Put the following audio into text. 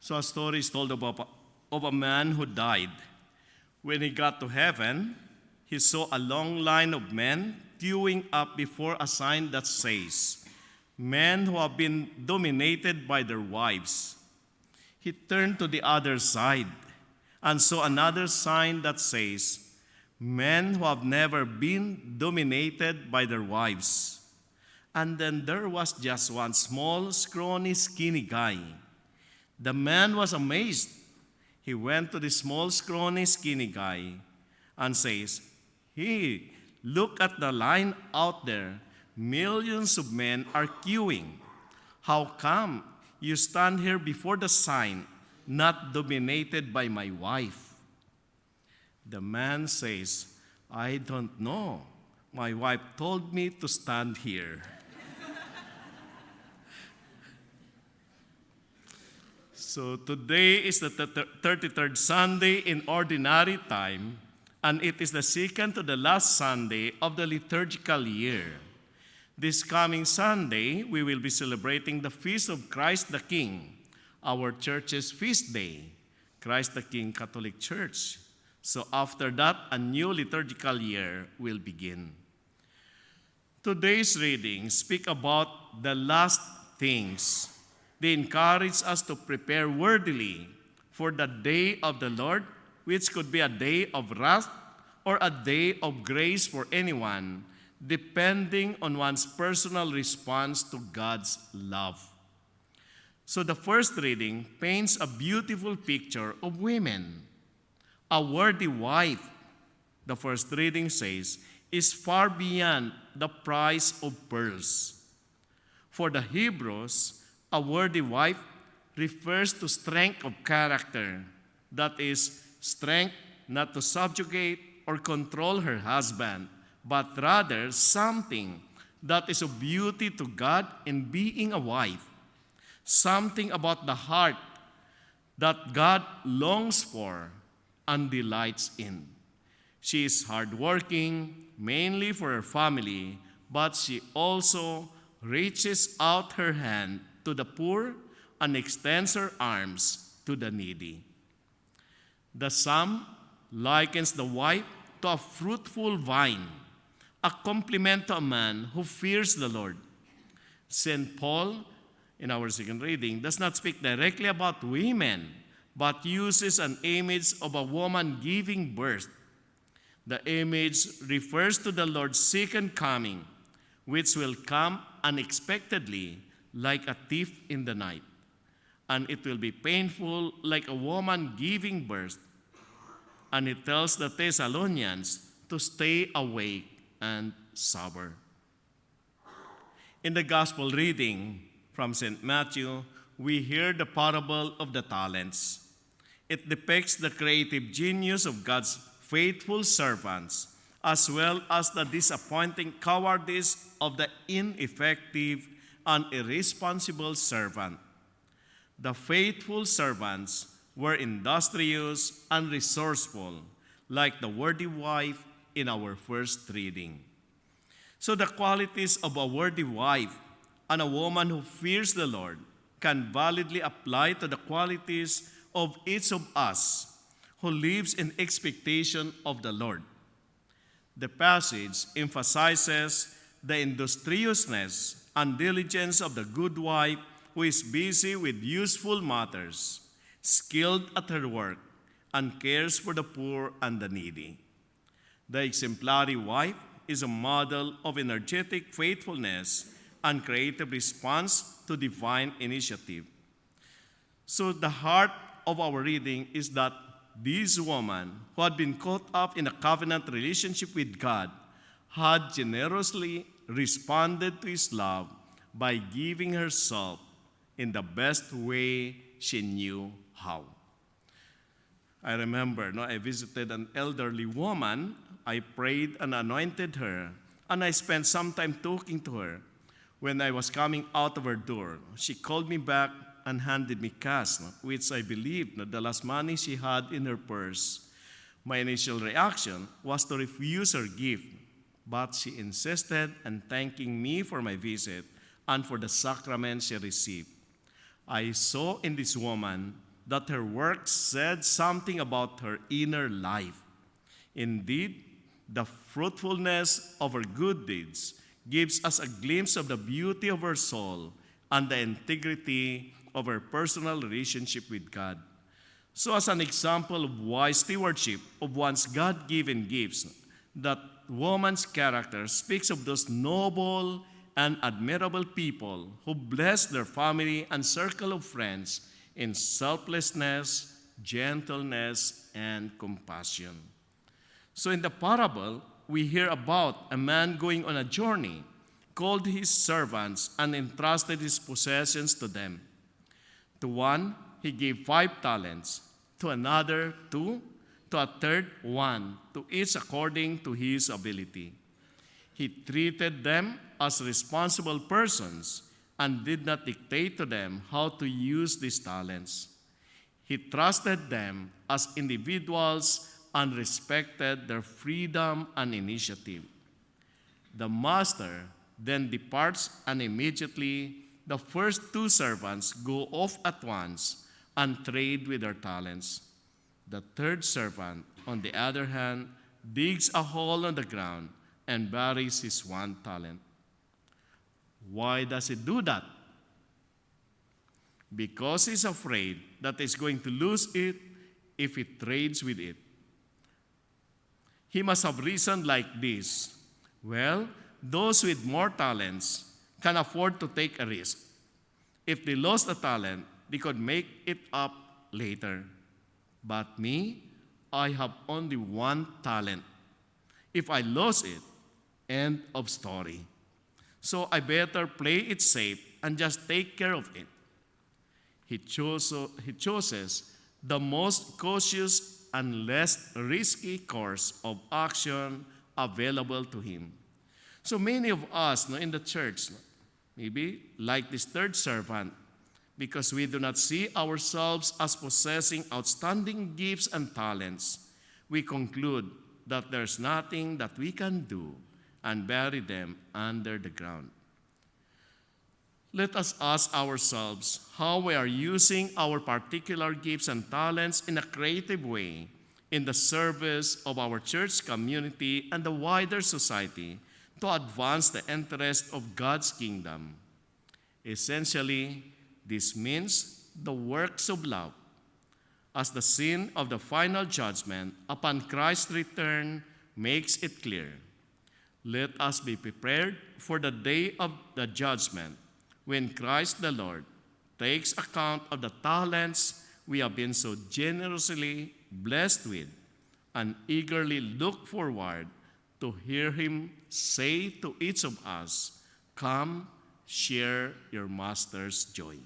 So a story is told of a man who died. When he got to heaven, he saw a long line of men queuing up before a sign that says, "Men who have been dominated by their wives." He turned to the other side and saw another sign that says, "Men who have never been dominated by their wives." And then there was just one small, scrawny, skinny guy. The man was amazed. He went to the small, scrawny, skinny guy and says, "Hey, look at the line out there. Millions of men are queuing. How come you stand here before the sign, not dominated by my wife?" The man says, "I don't know. My wife told me to stand here." So today is the 33rd Sunday in Ordinary Time, and it is the second to the last Sunday of the liturgical year. This coming Sunday, we will be celebrating the Feast of Christ the King, our church's feast day, Christ the King Catholic Church. So after that, a new liturgical year will begin. Today's readings speak about the last things. They encourage us to prepare worthily for the day of the Lord, which could be a day of wrath or a day of grace for anyone, depending on one's personal response to God's love. So the first reading paints a beautiful picture of women. A worthy wife, the first reading says, is far beyond the price of pearls. For the Hebrews, a worthy wife refers to strength of character, that is, strength not to subjugate or control her husband, but rather something that is of beauty to God in being a wife, something about the heart that God longs for and delights in. She is hardworking, mainly for her family, but she also reaches out her hand to the poor and extends her arms to the needy. The psalm likens the wife to a fruitful vine, a compliment to a man who fears the Lord. St. Paul, in our second reading, does not speak directly about women, but uses an image of a woman giving birth. The image refers to the Lord's second coming, which will come unexpectedly like a thief in the night. And it will be painful like a woman giving birth. And it tells the Thessalonians to stay awake and sober. In the gospel reading from St. Matthew, we hear the parable of the talents. It depicts the creative genius of God's faithful servants, as well as the disappointing cowardice of the ineffective and irresponsible servant. The faithful servants were industrious and resourceful, like the worthy wife in our first reading. So the qualities of a worthy wife and a woman who fears the Lord can validly apply to the qualities of each of us who lives in expectation of the Lord. The passage emphasizes the industriousness and diligence of the good wife who is busy with useful matters, skilled at her work, and cares for the poor and the needy. The exemplary wife is a model of energetic faithfulness and creative response to divine initiative. So the heart of our reading is that this woman, who had been caught up in a covenant relationship with God, had generously responded to his love by giving herself in the best way she knew how. I remember, I visited an elderly woman. I prayed and anointed her, and I spent some time talking to her. When I was coming out of her door, she called me back and handed me cash, which I believed the last money she had in her purse. My initial reaction was to refuse her gift, but she insisted in thanking me for my visit and for the sacrament she received. I saw in this woman that her work said something about her inner life. Indeed, the fruitfulness of her good deeds gives us a glimpse of the beauty of her soul and the integrity of her personal relationship with God. So, as an example of wise stewardship of one's God-given gifts, that woman's character speaks of those noble and admirable people who bless their family and circle of friends in selflessness, gentleness, and compassion. So in the parable, we hear about a man going on a journey, called his servants, and entrusted his possessions to them. To one, he gave 5 talents, to another 2, to a third 1, to each according to his ability. He treated them as responsible persons and did not dictate to them how to use these talents. He trusted them as individuals and respected their freedom and initiative. The master then departs, and immediately the first 2 servants go off at once and trade with their talents. The third servant, on the other hand, digs a hole on the ground and buries his 1 talent. Why does he do that? Because he's afraid that he's going to lose it if he trades with it. He must have reasoned like this: well, those with more talents can afford to take a risk. If they lost a talent, they could make it up later. But me, I have only 1 talent. If I lose it, end of story. So I better play it safe and just take care of it. He chooses the most cautious and less risky course of action available to him. So many of us in the church, maybe like this third servant, because we do not see ourselves as possessing outstanding gifts and talents, we conclude that there's nothing that we can do and bury them under the ground. Let us ask ourselves how we are using our particular gifts and talents in a creative way in the service of our church community and the wider society to advance the interest of God's kingdom. Essentially, this means the works of love, as the scene of the final judgment upon Christ's return makes it clear. Let us be prepared for the day of the judgment, when Christ the Lord takes account of the talents we have been so generously blessed with, and eagerly look forward to hear him say to each of us, "Come, share your master's joy."